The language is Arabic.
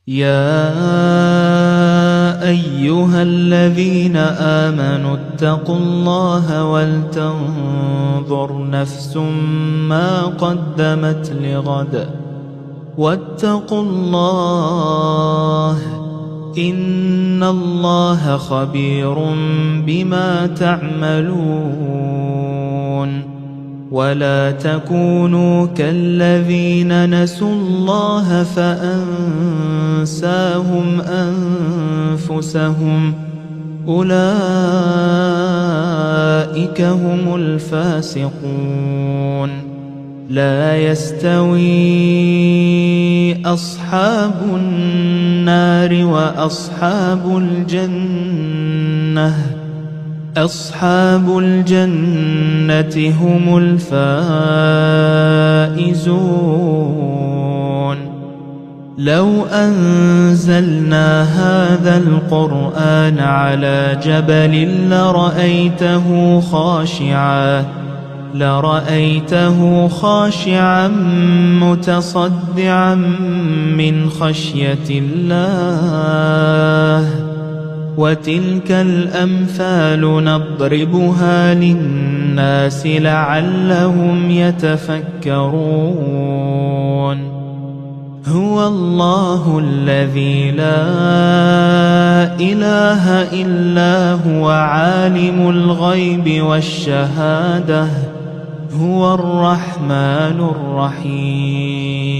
يا أيها الذين آمنوا اتقوا الله ولتنظر نفس ما قدمت لغد واتقوا الله إن الله خبير بما تعملون. ولا تكونوا كالذين نسوا الله فأنساهم أنفسهم أولئك هم الفاسقون. لا يستوي أصحاب النار وأصحاب الجنة أصحاب الجنة هم الفائزون. لو أنزلنا هذا القرآن على جبل لرأيته خاشعا متصدعا من خشية الله. وتلك الأمثال نضربها للناس لعلهم يتفكرون. هو الله الذي لا إله إلا هو عالم الغيب والشهادة هو الرحمن الرحيم.